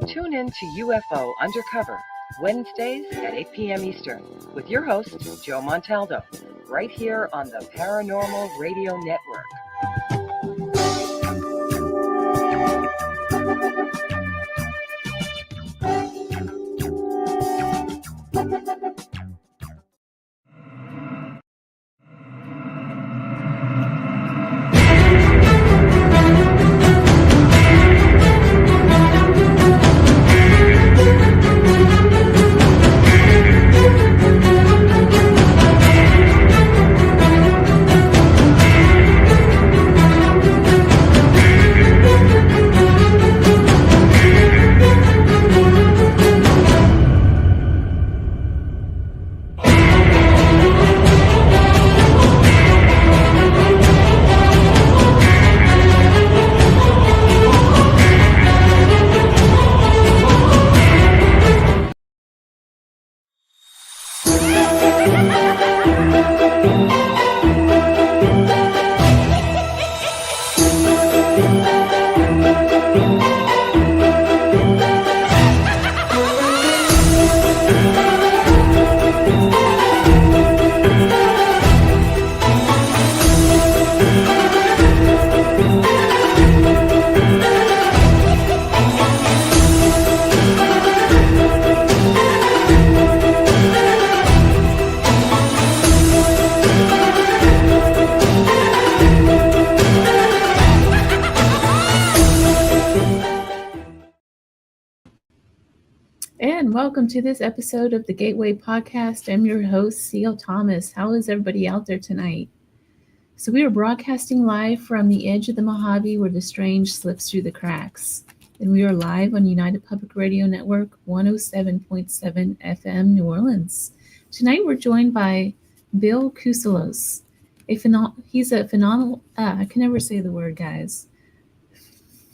Tune in to UFO Undercover, Wednesdays at 8 p.m. Eastern, with your host, Joe Montaldo, right here on the Paranormal Radio Network. And welcome to this episode of the Gateway Podcast. I'm your host, C.L. Thomas. How is everybody out there tonight? So we are broadcasting live from the edge of the Mojave where the strange slips through the cracks. And we are live on United Public Radio Network 107.7 FM New Orleans. Tonight we're joined by Bill Kousoulas. He's a phenomenal, I can never say the word, guys.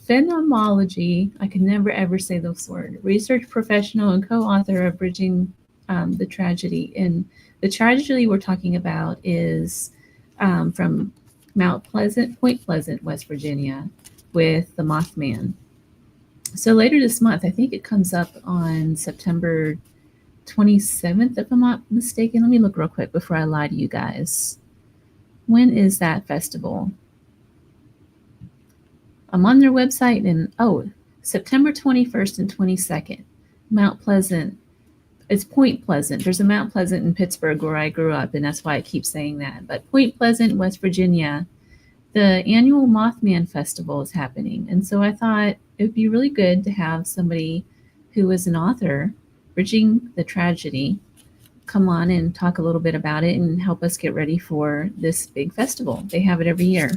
Phenomenology, I can never ever say this word, research professional and co-author of Bridging the Tragedy. And the tragedy we're talking about is from Point Pleasant, West Virginia, with the Mothman. So later this month, I think it comes up on September 27th, if I'm not mistaken. Let me look real quick before I lie to you guys. When is that festival? I'm on their website and, September 21st and 22nd, Mount Pleasant. It's Point Pleasant. There's a Mount Pleasant in Pittsburgh where I grew up, and that's why I keep saying that. But Point Pleasant, West Virginia, the annual Mothman Festival is happening. And so I thought it would be really good to have somebody who is an author, Bridging the Tragedy, come on and talk a little bit about it and help us get ready for this big festival. They have it every year.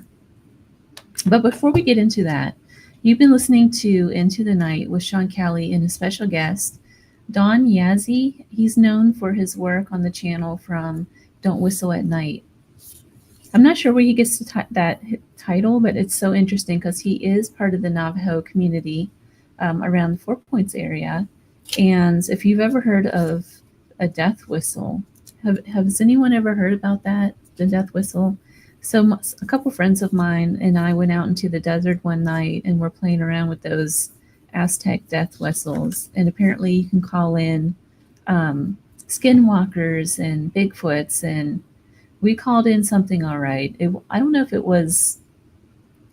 But before we get into that, you've been listening to Into the Night with Sean Kelly and a special guest, Don Yazzie. He's known for his work on the channel from Don't Whistle at Night. I'm not sure where he gets that title, but it's so interesting because he is part of the Navajo community around the Four Points area. And if you've ever heard of a death whistle, has anyone ever heard about that, the death whistle? So a couple friends of mine and I went out into the desert one night and we're playing around with those Aztec death whistles. And apparently you can call in skinwalkers and Bigfoots, and we called in something all right. I don't know if it was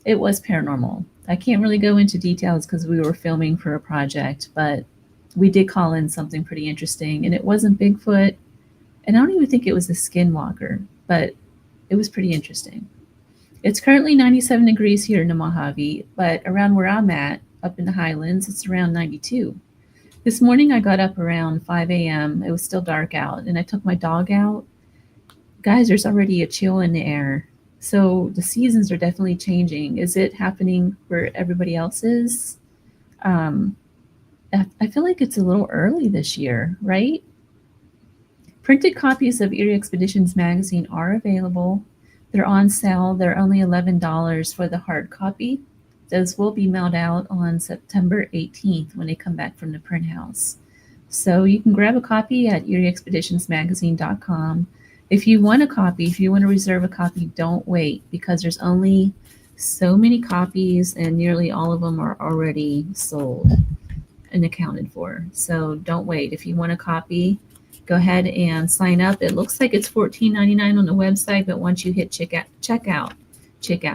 paranormal. I can't really go into details because we were filming for a project, but we did call in something pretty interesting. And it wasn't Bigfoot, and I don't even think it was a skinwalker, but it was pretty interesting. It's currently 97 degrees here in the Mojave, but around where I'm at, up in the highlands, it's around 92. This morning I got up around 5 a.m. It was still dark out, and I took my dog out. Guys, there's already a chill in the air. So the seasons are definitely changing. Is it happening where everybody else is? I feel like it's a little early this year, right? Printed copies of Eerie Expeditions magazine are available. They're on sale. They're only $11 for the hard copy. Those will be mailed out on September 18th when they come back from the print house. So you can grab a copy at eerieexpeditionsmagazine.com. If you want a copy, if you want to reserve a copy, don't wait, because there's only so many copies and nearly all of them are already sold and accounted for. So don't wait. If you want a copy, go ahead and sign up. It looks like it's $14.99 on the website, but once you hit checkout,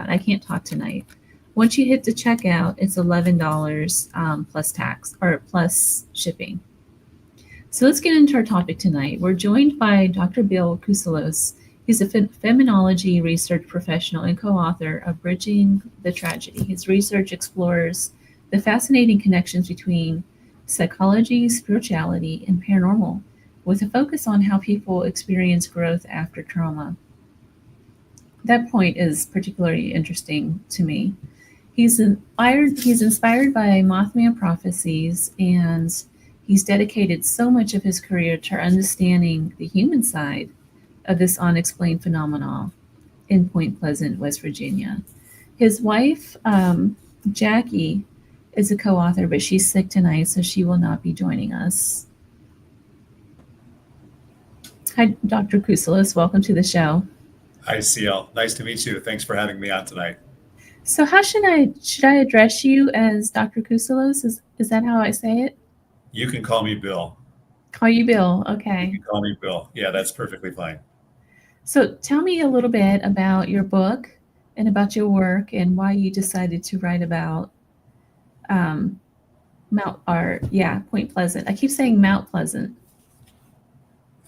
I can't talk tonight. Once you hit the checkout, it's $11 plus tax or plus shipping. So let's get into our topic tonight. We're joined by Dr. Bill Kousoulas. He's a Phenomenology Research Professional and co-author of Bridging the Tragedy. His research explores the fascinating connections between psychology, spirituality, and paranormal, with a focus on how people experience growth after trauma. That point is particularly interesting to me. He's inspired by Mothman Prophecies, and he's dedicated so much of his career to understanding the human side of this unexplained phenomenon in Point Pleasant, West Virginia. His wife, Jackie, is a co-author, but she's sick tonight, so she will not be joining us. Hi, Dr. Kousoulas. Welcome to the show. Hi, CL. Nice to meet you. Thanks for having me on tonight. So how should I address you as Dr. Kousoulas? Is that how I say it? You can call me Bill. Call you Bill. Okay. You can call me Bill. Yeah, that's perfectly fine. So tell me a little bit about your book and about your work and why you decided to write about Point Pleasant. I keep saying Mount Pleasant.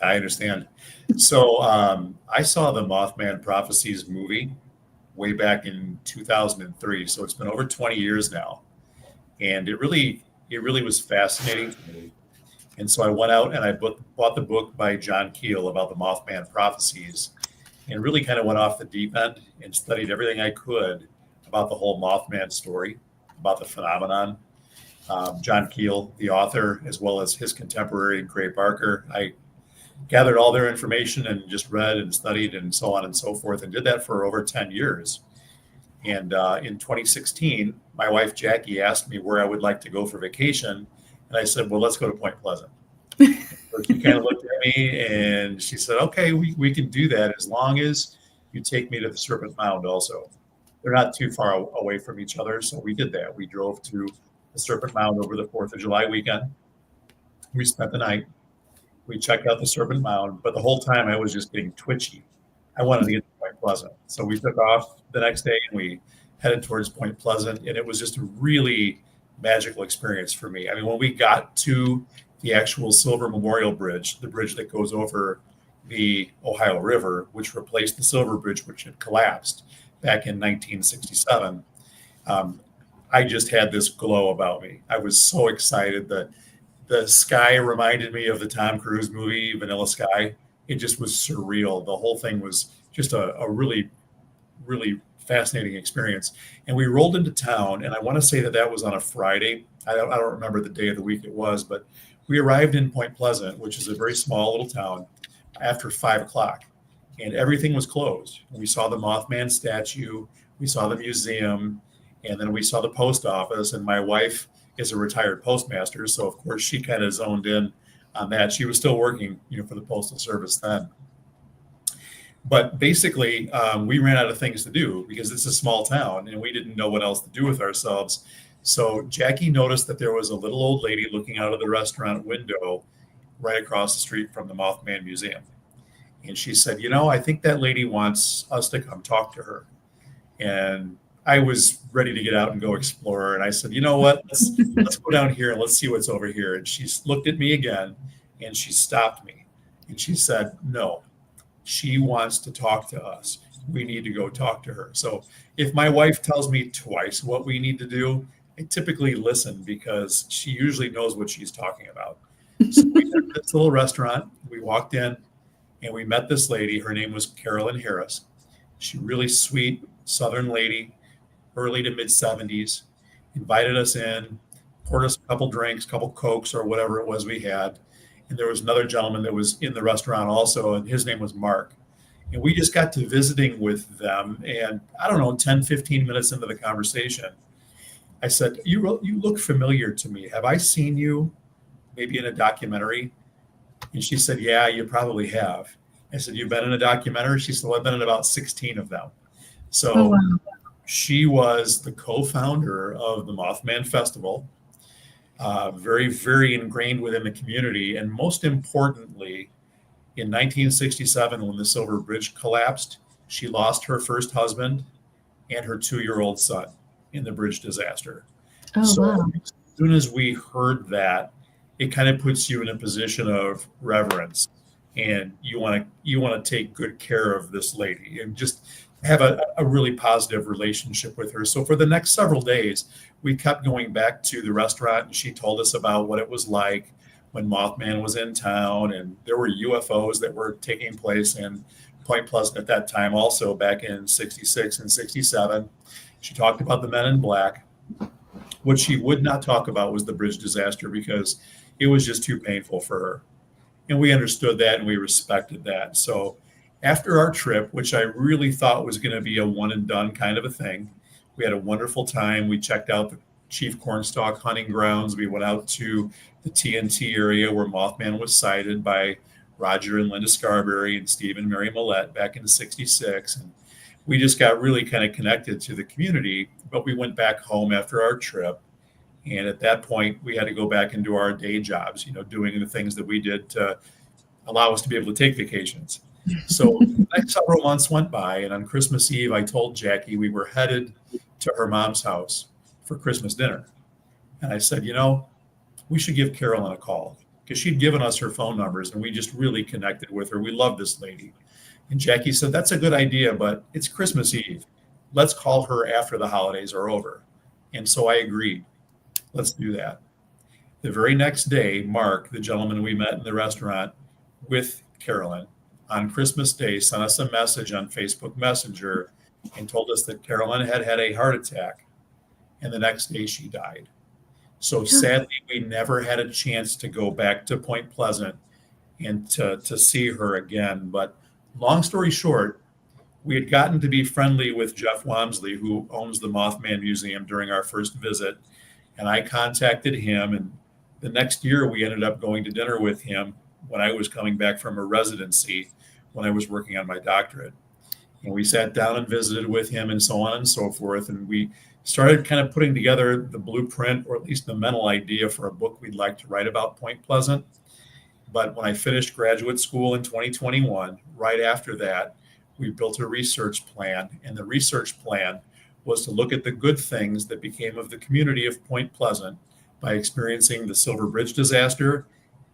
I understand. So I saw the Mothman Prophecies movie way back in 2003. So it's been over 20 years now. And it really was fascinating to me. And so I went out and I bought the book by John Keel about the Mothman Prophecies and really kind of went off the deep end and studied everything I could about the whole Mothman story, about the phenomenon. John Keel, the author, as well as his contemporary, Gray Barker, I gathered all their information and just read and studied and so on and so forth, and did that for over 10 years. And in 2016, my wife, Jackie, asked me where I would like to go for vacation. And I said, well, let's go to Point Pleasant. So she kind of looked at me and she said, okay, we can do that as long as you take me to the Serpent Mound also. They're not too far away from each other. So we did that. We drove to the Serpent Mound over the 4th of July weekend. We spent the night. We checked out the Serpent Mound, but the whole time I was just getting twitchy. I wanted to get to Point Pleasant. So we took off the next day and we headed towards Point Pleasant, and it was just a really magical experience for me. I mean, when we got to the actual Silver Memorial Bridge, the bridge that goes over the Ohio River, which replaced the Silver Bridge, which had collapsed back in 1967, I just had this glow about me. I was so excited that the sky reminded me of the Tom Cruise movie, Vanilla Sky. It just was surreal. The whole thing was just a really, really fascinating experience. And we rolled into town, and I want to say that was on a Friday. I don't remember the day of the week it was, but we arrived in Point Pleasant, which is a very small little town, after 5 o'clock, and everything was closed. We saw the Mothman statue, we saw the museum, and then we saw the post office. And my wife is a retired postmaster, so of course she kind of zoned in on that. She was still working, for the Postal Service then. But basically, we ran out of things to do because it's a small town and we didn't know what else to do with ourselves. So Jackie noticed that there was a little old lady looking out of the restaurant window right across the street from the Mothman Museum. And she said, I think that lady wants us to come talk to her. And I was ready to get out and go explore. And I said, you know what, let's go down here and let's see what's over here. And she looked at me again and she stopped me. And she said, no, she wants to talk to us. We need to go talk to her. So if my wife tells me twice what we need to do, I typically listen because she usually knows what she's talking about. So we went to this little restaurant. We walked in and we met this lady. Her name was Carolyn Harris. She's really sweet Southern lady, early to mid 70s, invited us in, poured us a couple drinks, a couple Cokes or whatever it was we had. And there was another gentleman that was in the restaurant also, and his name was Mark. And we just got to visiting with them. And I don't know, 10, 15 minutes into the conversation, I said, you look familiar to me. Have I seen you maybe in a documentary? And she said, yeah, you probably have. I said, "You've been in a documentary?" She said, "Well, I've been in about 16 of them." Oh, So wow. she was the co-founder of the Mothman Festival, very, very ingrained within the community. And most importantly, in 1967, when the Silver Bridge collapsed, she lost her first husband and her 2-year-old son in the bridge disaster. Oh, So wow. as soon as we heard that, it kind of puts you in a position of reverence, and you want to take good care of this lady and just have a really positive relationship with her. So for the next several days, we kept going back to the restaurant, and she told us about what it was like when Mothman was in town, and there were UFOs that were taking place in Point Pleasant at that time, also back in '66 and '67. She talked about the men in black. What she would not talk about was the bridge disaster because it was just too painful for her. And we understood that and we respected that. So after our trip, which I really thought was going to be a one and done kind of a thing, we had a wonderful time. We checked out the Chief Cornstalk hunting grounds. We went out to the TNT area where Mothman was sighted by Roger and Linda Scarberry and Steve and Mary Millette back in '66. And we just got really kind of connected to the community. But we went back home after our trip. And at that point, we had to go back into our day jobs, doing the things that we did to allow us to be able to take vacations. So the next several months went by, and on Christmas Eve, I told Jackie we were headed to her mom's house for Christmas dinner. And I said, we should give Carolyn a call because she'd given us her phone numbers and we just really connected with her. We love this lady. And Jackie said, that's a good idea, but it's Christmas Eve. Let's call her after the holidays are over. And so I agreed. Let's do that. The very next day, Mark, the gentleman we met in the restaurant with Carolyn, on Christmas Day, sent us a message on Facebook Messenger and told us that Carolyn had had a heart attack, and the next day she died. So sadly, we never had a chance to go back to Point Pleasant and to see her again. But long story short, we had gotten to be friendly with Jeff Wamsley, who owns the Mothman Museum, during our first visit. And I contacted him, and the next year we ended up going to dinner with him when I was coming back from a residency when I was working on my doctorate. And we sat down and visited with him and so on and so forth. And we started kind of putting together the blueprint, or at least the mental idea, for a book we'd like to write about Point Pleasant. But when I finished graduate school in 2021, right after that, we built a research plan. And the research plan was to look at the good things that became of the community of Point Pleasant by experiencing the Silver Bridge disaster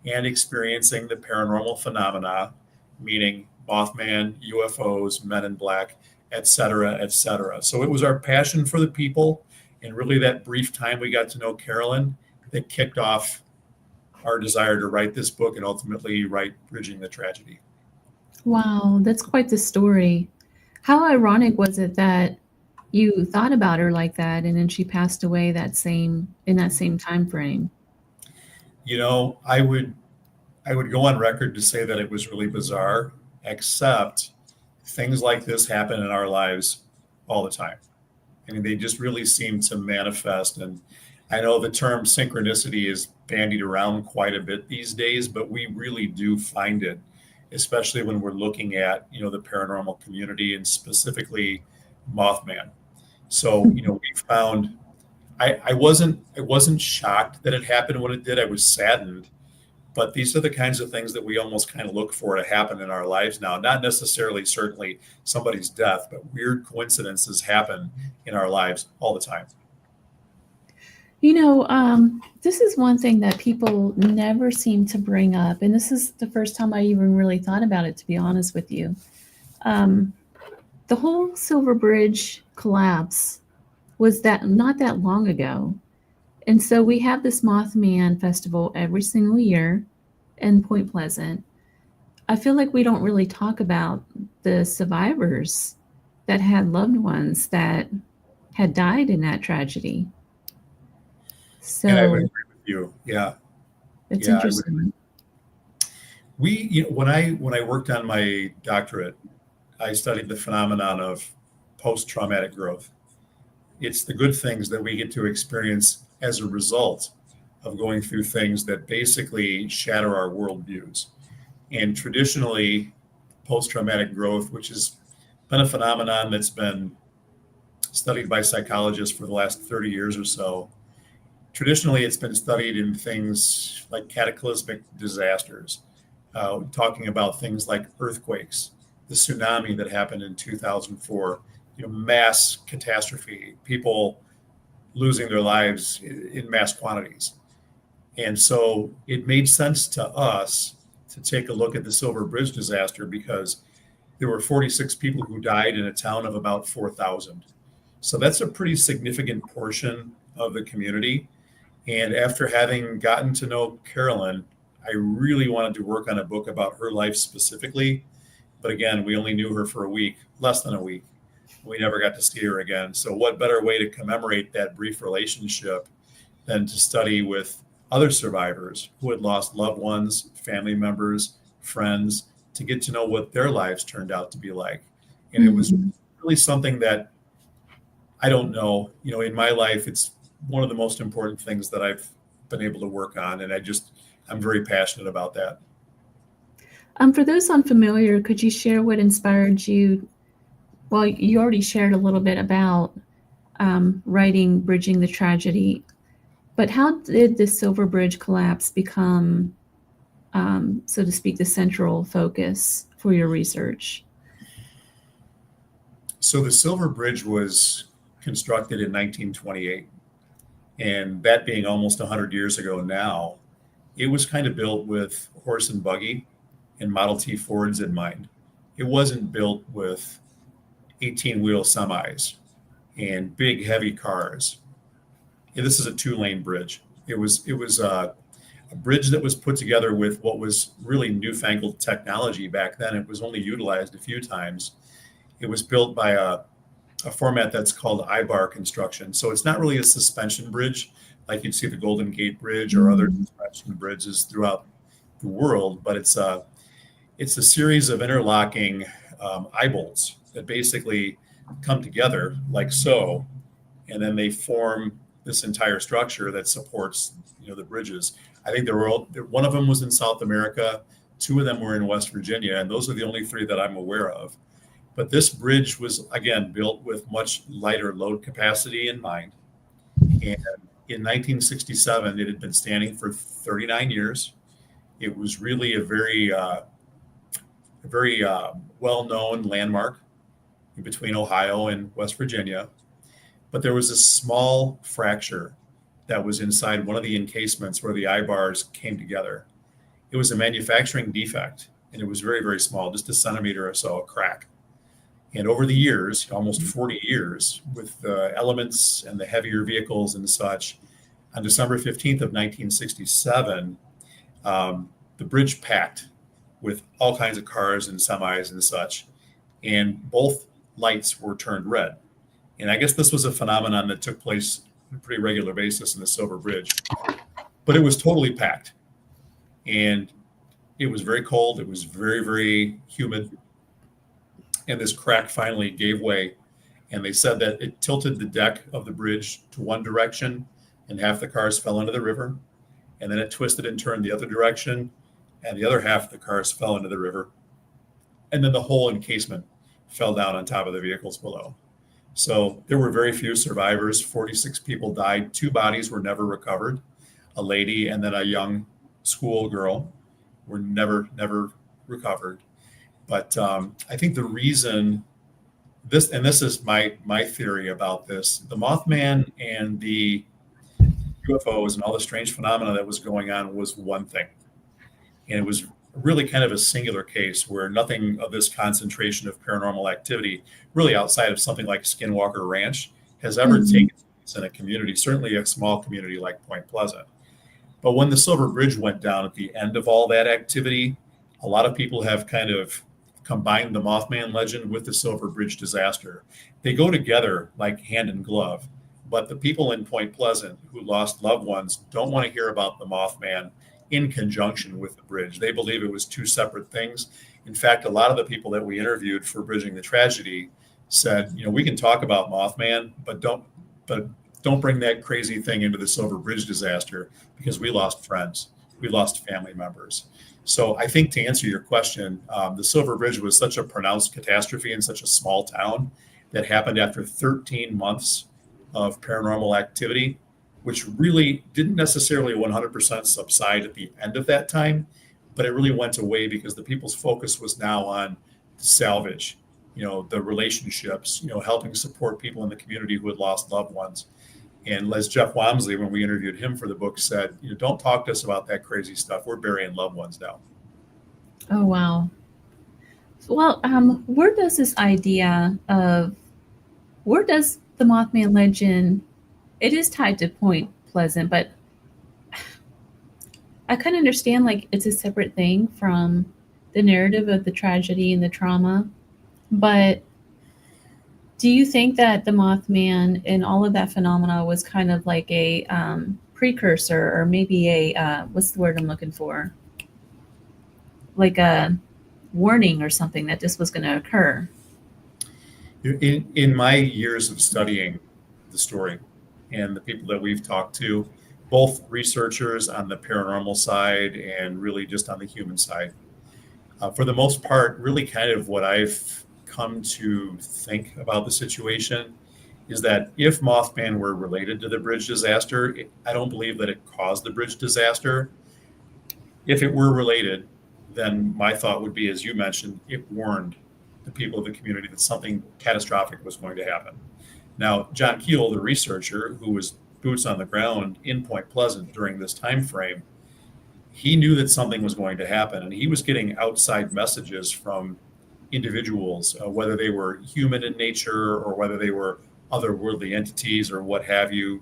and experiencing the paranormal phenomena, meaning Mothman, UFOs, men in black, et cetera, et cetera. So it was our passion for the people and really that brief time we got to know Carolyn that kicked off our desire to write this book and ultimately write Bridging the Tragedy. Wow, that's quite the story. How ironic was it that you thought about her like that and then she passed away in that same time frame? I would go on record to say that it was really bizarre, except things like this happen in our lives all the time. I mean, they just really seem to manifest. And I know the term synchronicity is bandied around quite a bit these days, but we really do find it, especially when we're looking at, the paranormal community and specifically Mothman. So, we found, I wasn't shocked that it happened when it did. I was saddened, but these are the kinds of things that we almost kind of look for to happen in our lives now. Not necessarily, certainly somebody's death, but weird coincidences happen in our lives all the time. This is one thing that people never seem to bring up, and this is the first time I even really thought about it, to be honest with you. The whole Silver Bridge collapse was that not that long ago. And so we have this Mothman festival every single year in Point Pleasant. I feel like we don't really talk about the survivors that had loved ones that had died in that tragedy. So And I would agree with you. Yeah. it's Yeah. interesting. When I worked on my doctorate, I studied the phenomenon of post-traumatic growth. It's the good things that we get to experience as a result of going through things that basically shatter our worldviews. And traditionally, post-traumatic growth, which has been a phenomenon that's been studied by psychologists for the last 30 years or so. Traditionally, it's been studied in things like cataclysmic disasters, talking about things like earthquakes, the tsunami that happened in 2004, mass catastrophe, people losing their lives in mass quantities. And so it made sense to us to take a look at the Silver Bridge disaster because there were 46 people who died in a town of about 4,000. So that's a pretty significant portion of the community. And after having gotten to know Carolyn, I really wanted to work on a book about her life specifically. But again, we only knew her for a week, less than a week. We never got to see her again. So what better way to commemorate that brief relationship than to study with other survivors who had lost loved ones, family members, friends, to get to know what their lives turned out to be like. And it was really something that I don't know, in my life, it's one of the most important things that I've been able to work on. And I'm very passionate about that. For those unfamiliar, could you share what inspired you? Well, you already shared a little bit about writing Bridging the Tragedy, but how did the Silver Bridge collapse become, so to speak, the central focus for your research? So the Silver Bridge was constructed in 1928, and that being almost 100 years ago now, it was kind of built with horse and buggy and Model T Fords in mind. It wasn't built with 18-wheel semis and big, heavy cars. This is a 2-lane bridge. It was a bridge that was put together with what was really newfangled technology back then. It was only utilized a few times. It was built by a format that's called I-bar construction. So it's not really a suspension bridge like you'd see the Golden Gate Bridge or other suspension bridges throughout the world, but it's a series of interlocking eye bolts that basically come together like so, and then they form this entire structure that supports the bridges. I think one of them was in South America, 2 of them were in West Virginia, and those are the only 3 that I'm aware of. But this bridge was, again, built with much lighter load capacity in mind. And in 1967, it had been standing for 39 years. It was really a very well-known landmark between Ohio and West Virginia. But there was a small fracture that was inside one of the encasements where the I-bars came together. It was a manufacturing defect, and it was very, very small, just a centimeter or so, a crack. And over the years, almost 40 years, with the elements and the heavier vehicles and such, on December 15th of 1967, the bridge packed with all kinds of cars and semis and such, and both lights were turned red. And I guess this was a phenomenon that took place on a pretty regular basis in the Silver Bridge, but it was totally packed. And it was very cold. It was very, very humid. And this crack finally gave way. And they said that it tilted the deck of the bridge to one direction and half the cars fell into the river. And then it twisted and turned the other direction and the other half of the cars fell into the river. And then the whole encasement fell down on top of the vehicles below. So there were very few survivors. 46 people died. 2 bodies were never recovered. A lady and then a young school girl were never recovered. But I think the reason this is my theory about this, the Mothman and the UFOs and all the strange phenomena that was going on was one thing. And it was really kind of a singular case where nothing of this concentration of paranormal activity, really outside of something like Skinwalker Ranch, has ever taken place in a community, certainly a small community like Point Pleasant. But when the Silver Bridge went down at the end of all that activity, a lot of people have kind of combined the Mothman legend with the Silver Bridge disaster. They go together like hand in glove, but the people in Point Pleasant who lost loved ones don't want to hear about the Mothman in conjunction with the bridge. They believe it was 2 separate things. In fact, a lot of the people that we interviewed for Bridging the Tragedy said, we can talk about Mothman, but don't bring that crazy thing into the Silver Bridge disaster because we lost friends. we lost family members. So I think to answer your question, the Silver Bridge was such a pronounced catastrophe in such a small town that happened after 13 months of paranormal activity, which really didn't necessarily 100% subside at the end of that time, but it really went away because the people's focus was now on salvage, the relationships, helping support people in the community who had lost loved ones. And as Jeff Wamsley, when we interviewed him for the book, said, don't talk to us about that crazy stuff. We're burying loved ones now. Oh, wow. Well, where does this idea of, where does the Mothman legend, it is tied to Point Pleasant, but I kind of understand like it's a separate thing from the narrative of the tragedy and the trauma. But do you think that the Mothman and all of that phenomena was kind of like a precursor, or maybe a, what's the word I'm looking for? Like a warning or something that this was going to occur? In my years of studying the story and the people that we've talked to, both researchers on the paranormal side and really just on the human side, for the most part, really kind of what I've come to think about the situation is that if Mothman were related to the bridge disaster, I don't believe that it caused the bridge disaster. If it were related, then my thought would be, as you mentioned, it warned the people of the community that something catastrophic was going to happen. Now, John Keel, the researcher who was boots on the ground in Point Pleasant during this time frame, he knew that something was going to happen, and he was getting outside messages from individuals, whether they were human in nature or whether they were otherworldly entities or what have you.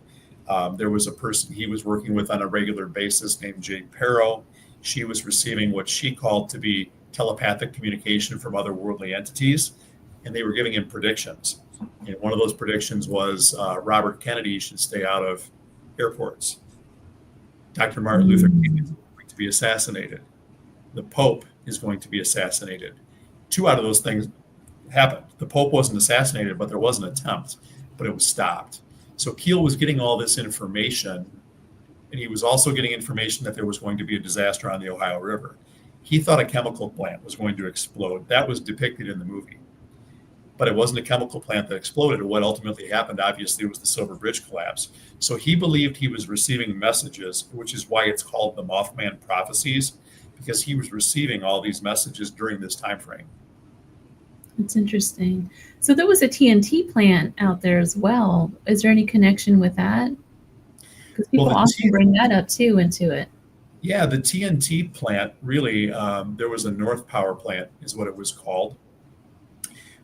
There was a person he was working with on a regular basis named Jade Perro. She was receiving what she called to be telepathic communication from otherworldly entities, and they were giving him predictions. And one of those predictions was Robert Kennedy should stay out of airports. Dr. Martin Luther King is going to be assassinated. The Pope is going to be assassinated. Two out of those things happened. The Pope wasn't assassinated, but there was an attempt, but it was stopped. So Keel was getting all this information, and he was also getting information that there was going to be a disaster on the Ohio River. He thought a chemical plant was going to explode. That was depicted in the movie. But it wasn't a chemical plant that exploded. What ultimately happened, obviously, was the Silver Bridge collapse. So he believed he was receiving messages, which is why it's called the Mothman Prophecies, because he was receiving all these messages during this time frame. That's interesting. So there was a TNT plant out there as well. Is there any connection with that? Because people often bring that up too into it. Yeah, the TNT plant, really, there was a North Power Plant, is what it was called,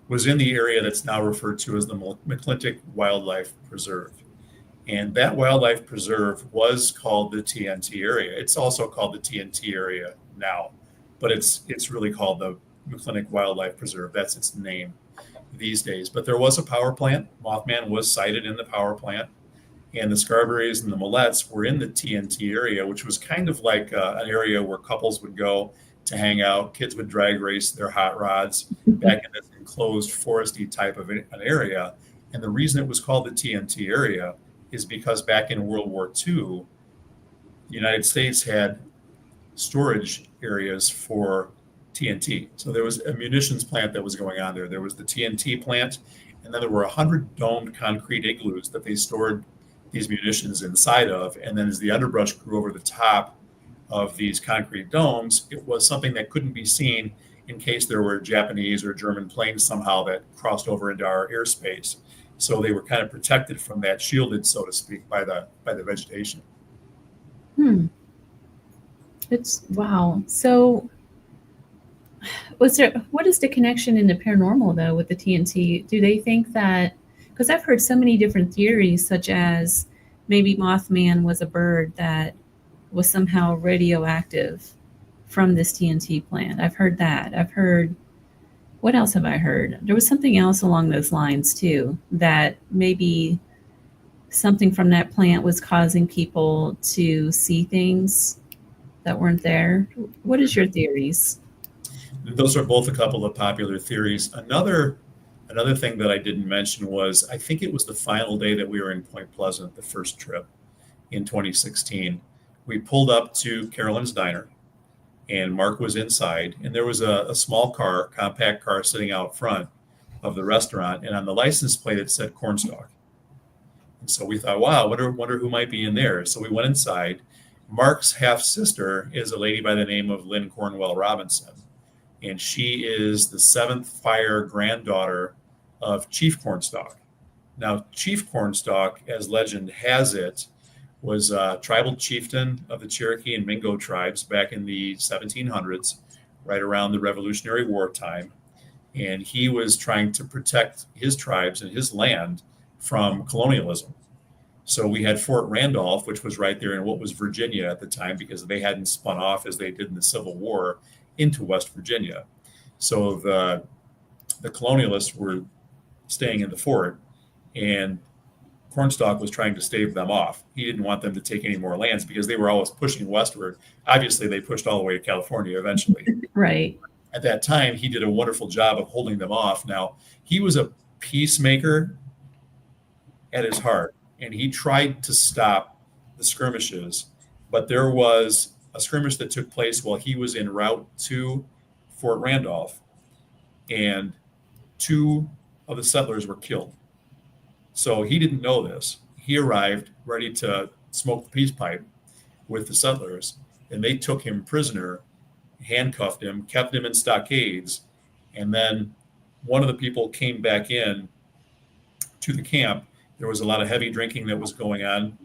was in the area that's now referred to as the McClintock Wildlife Preserve. And that wildlife preserve was called the TNT area. It's also called the TNT area now, but it's really called the McClintock Wildlife Preserve. That's its name these days. But there was a power plant. Mothman was sighted in the power plant. And the Scarberries and the Millettes were in the TNT area, which was kind of like an area where couples would go to hang out. Kids would drag race their hot rods back in this enclosed foresty type of an area. And the reason it was called the TNT area is because back in World War II, the United States had storage areas for TNT. So there was a munitions plant that was going on there. There was the TNT plant, and then there were 100 domed concrete igloos that they stored these munitions inside of. And then as the underbrush grew over the top of these concrete domes, it was something that couldn't be seen in case there were Japanese or German planes somehow that crossed over into our airspace. So they were kind of protected from that, shielded, so to speak, by the vegetation. It's wow. So what is the connection in the paranormal though with the TNT? Do they think that, because I've heard so many different theories, such as maybe Mothman was a bird that was somehow radioactive from this TNT plant. I've heard that. I've heard, what else have I heard? There was something else along those lines too, that maybe something from that plant was causing people to see things that weren't there. What is your theories? Those are both a couple of popular theories. Another thing that I didn't mention was, I think it was the final day that we were in Point Pleasant, the first trip in 2016. We pulled up to Carolyn's Diner, and Mark was inside, and there was a small car, compact car, sitting out front of the restaurant, and on the license plate it said Cornstalk. And so we thought, wow, wonder who might be in there. So we went inside. Mark's half sister is a lady by the name of Lynn Cornwell Robinson, and she is the seventh fire granddaughter of Chief Cornstalk. Now, Chief Cornstalk, as legend has it, was a tribal chieftain of the Cherokee and Mingo tribes back in the 1700s, right around the Revolutionary War time. And he was trying to protect his tribes and his land from colonialism. So we had Fort Randolph, which was right there in what was Virginia at the time, because they hadn't spun off as they did in the Civil War into West Virginia. So the colonialists were staying in the fort, and Cornstalk was trying to stave them off. He didn't want them to take any more lands because they were always pushing westward. Obviously, they pushed all the way to California eventually. Right. At that time, he did a wonderful job of holding them off. Now, he was a peacemaker at his heart, and he tried to stop the skirmishes, but there was a skirmish that took place while he was en route to Fort Randolph, and 2 of the settlers were killed. So he didn't know this. He arrived ready to smoke the peace pipe with the settlers, and they took him prisoner, handcuffed him, kept him in stockades, and then one of the people came back in to the camp. There was a lot of heavy drinking that was going on,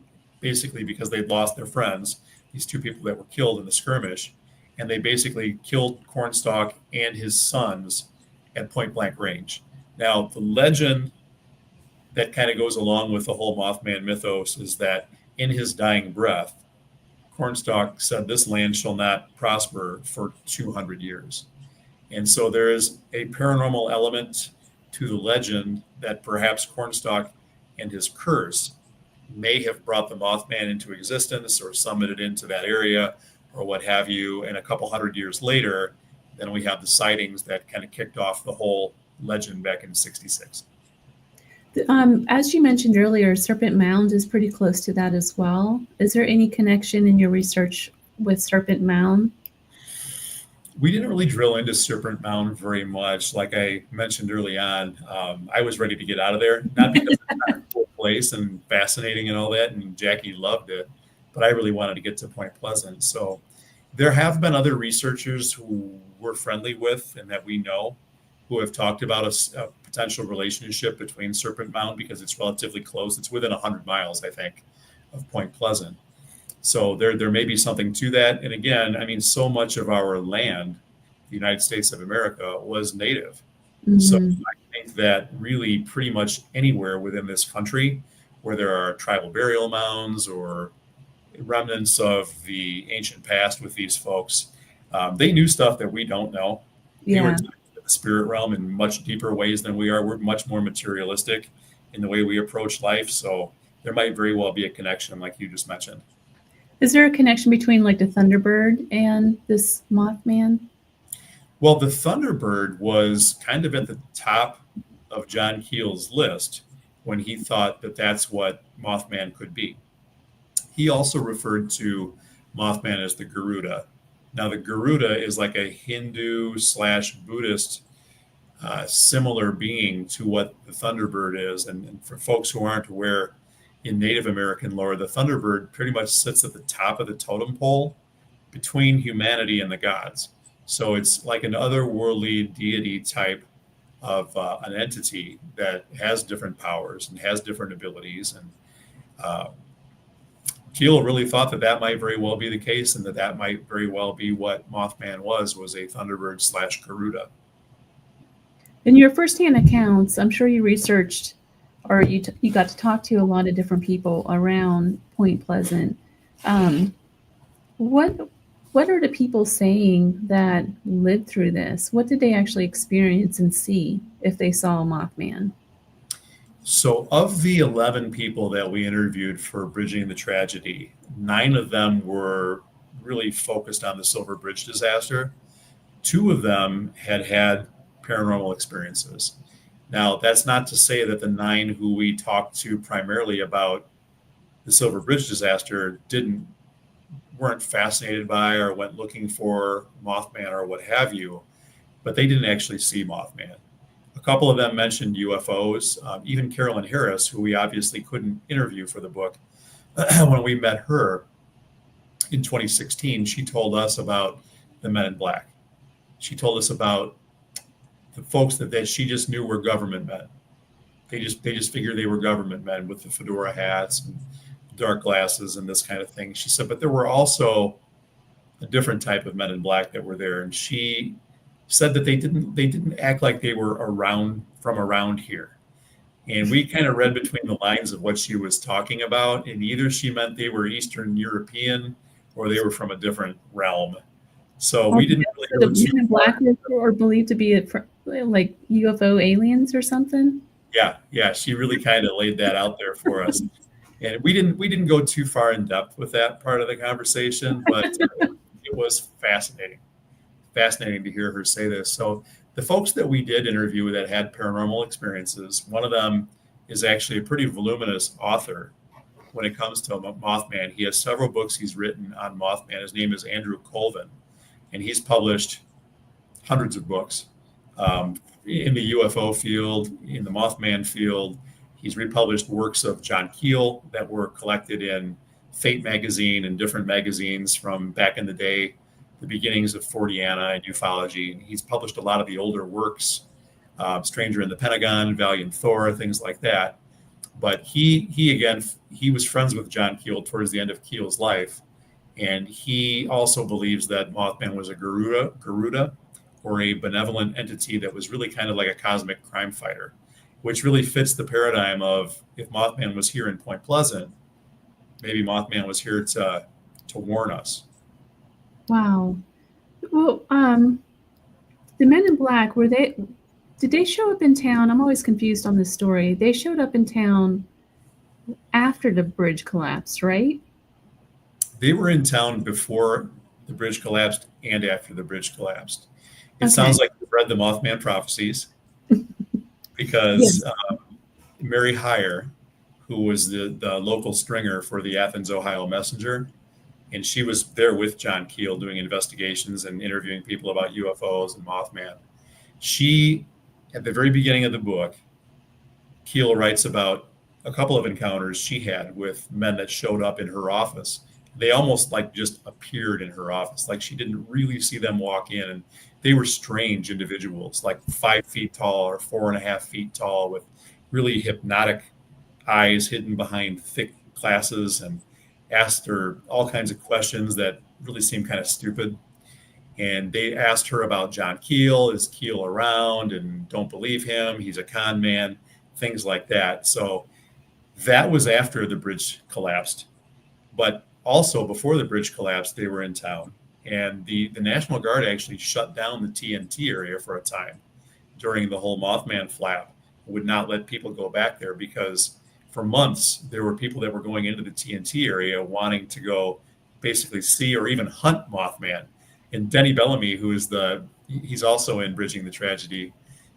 basically because they'd lost their friends, these 2 people that were killed in the skirmish, and they basically killed Cornstalk and his sons at point blank range. Now, the legend that kind of goes along with the whole Mothman mythos is that in his dying breath, Cornstalk said, "This land shall not prosper for 200 years." And so there is a paranormal element to the legend that perhaps Cornstalk and his curse may have brought the Mothman into existence or summoned it into that area or what have you. And a couple hundred years later, then we have the sightings that kind of kicked off the whole legend back in 66. As you mentioned earlier, Serpent Mound is pretty close to that as well. Is there any connection in your research with Serpent Mound? We didn't really drill into Serpent Mound very much. Like I mentioned early on, I was ready to get out of there, not because it's not a cool place and fascinating and all that, and Jackie loved it, but I really wanted to get to Point Pleasant. So there have been other researchers who we're friendly with and that we know who have talked about a potential relationship between Serpent Mound because it's relatively close. It's within 100 miles, I think, of Point Pleasant. So there may be something to that. And again, I mean, so much of our land, the United States of America, was native. Mm-hmm. So I think that really pretty much anywhere within this country where there are tribal burial mounds or remnants of the ancient past with these folks, they knew stuff that we don't know. Yeah. They were the spirit realm in much deeper ways than we are. We're much more materialistic in the way we approach life. So there might very well be a connection like you just mentioned. Is there a connection between like the Thunderbird and this Mothman? Well, the Thunderbird was kind of at the top of John Keel's list when he thought that that's what Mothman could be. He also referred to Mothman as the Garuda. Now, the Garuda is like a Hindu/Buddhist similar being to what the Thunderbird is. And for folks who aren't aware, in Native American lore, the Thunderbird pretty much sits at the top of the totem pole between humanity and the gods. So it's like an otherworldly deity type of an entity that has different powers and has different abilities. And Keel really thought that that might very well be the case, and that might very well be what Mothman was a Thunderbird/Garuda. In your firsthand accounts, I'm sure you researched or you got to talk to a lot of different people around Point Pleasant. What are the people saying that lived through this? What did they actually experience and see if they saw a Mothman? So of the 11 people that we interviewed for Bridging the Tragedy, 9 of them were really focused on the Silver Bridge disaster. 2 of them had paranormal experiences. Now, that's not to say that the 9 who we talked to primarily about the Silver Bridge disaster weren't fascinated by or went looking for Mothman or what have you, but they didn't actually see Mothman. A couple of them mentioned UFOs. Even Carolyn Harris, who we obviously couldn't interview for the book, when we met her in 2016, she told us about the Men in Black. She told us about the folks that she just knew were government men. They just figured they were government men with the fedora hats and dark glasses and this kind of thing. She said, but there were also a different type of Men in Black that were there. And she said that they didn't act like they were around here. And we kind of read between the lines of what she was talking about. And either she meant they were Eastern European or they were from a different realm. So we didn't really know. The Men in Black are believed to be like UFO aliens or something. Yeah. She really kind of laid that out there for us. And we didn't go too far in depth with that part of the conversation, but it was fascinating to hear her say this. So the folks that we did interview that had paranormal experiences, one of them is actually a pretty voluminous author when it comes to Mothman. He has several books he's written on Mothman. His name is Andrew Colvin, and he's published hundreds of books in the UFO field, in the Mothman field. He's republished works of John Keel that were collected in Fate magazine and different magazines from back in the day, the beginnings of Forteana and ufology. He's published a lot of the older works, Stranger in the Pentagon, Valiant Thor, things like that. But he was friends with John Keel towards the end of Keel's life. And he also believes that Mothman was a Garuda or a benevolent entity that was really kind of like a cosmic crime fighter, which really fits the paradigm of if Mothman was here in Point Pleasant, maybe Mothman was here to warn us. Wow. Well, the Men in Black, did they show up in town? I'm always confused on this story. They showed up in town after the bridge collapsed, right? They were in town before the bridge collapsed and after the bridge collapsed. It Okay. sounds like you've read the Mothman Prophecies. Because Yes. Mary Heyer, who was the local stringer for the Athens, Ohio Messenger, and she was there with John Keel doing investigations and interviewing people about UFOs and Mothman. She, at the very beginning of the book, Keel writes about a couple of encounters she had with men that showed up in her office. They almost like just appeared in her office, like she didn't really see them walk in. And they were strange individuals, like 5 feet tall or 4.5 feet tall with really hypnotic eyes hidden behind thick glasses, and asked her all kinds of questions that really seemed kind of stupid. And they asked her about John Keel. Is Keel around? And don't believe him. He's a con man, things like that. So that was after the bridge collapsed. But also before the bridge collapsed, they were in town. And the National Guard actually shut down the TNT area for a time during the whole Mothman flap, would not let people go back there because for months there were people that were going into the TNT area wanting to go basically see or even hunt Mothman. And Denny Bellamy, he's also in Bridging the Tragedy.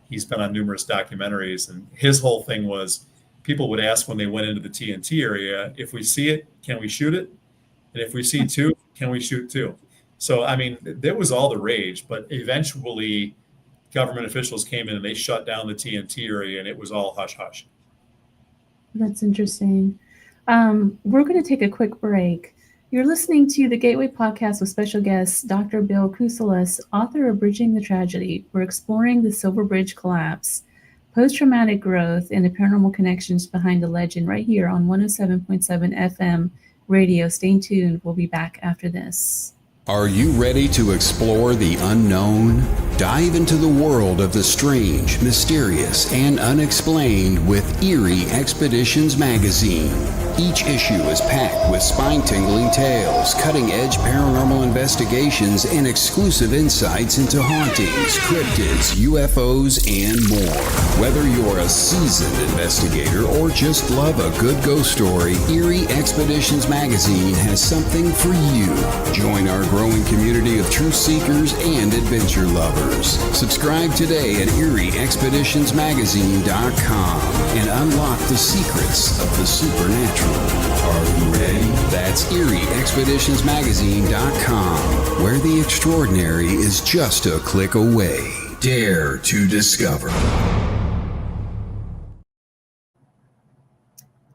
He's been on numerous documentaries, and his whole thing was people would ask when they went into the TNT area, if we see it, can we shoot it? And if we see two, can we shoot two? So, I mean, there was all the rage, but eventually government officials came in and they shut down the TNT area, and it was all hush hush. That's interesting. We're going to take a quick break. You're listening to the Gateway Podcast with special guest Dr. Bill Kousoulas, author of Bridging the Tragedy. We're exploring the Silver Bridge collapse, post-traumatic growth, and the paranormal connections behind the legend right here on 107.7 FM radio. Stay tuned. We'll be back after this. Are you ready to explore the unknown? Dive into the world of the strange, mysterious, and unexplained with Eerie Expeditions magazine. Each issue is packed with spine-tingling tales, cutting-edge paranormal investigations, and exclusive insights into hauntings, cryptids, UFOs, and more. Whether you're a seasoned investigator or just love a good ghost story, Eerie Expeditions magazine has something for you. Join our growing community of truth seekers and adventure lovers. Subscribe today at EerieExpeditionsMagazine.com and unlock the secrets of the supernatural. Are you ready? That's EerieExpeditionsMagazine.com, where the extraordinary is just a click away. Dare to discover.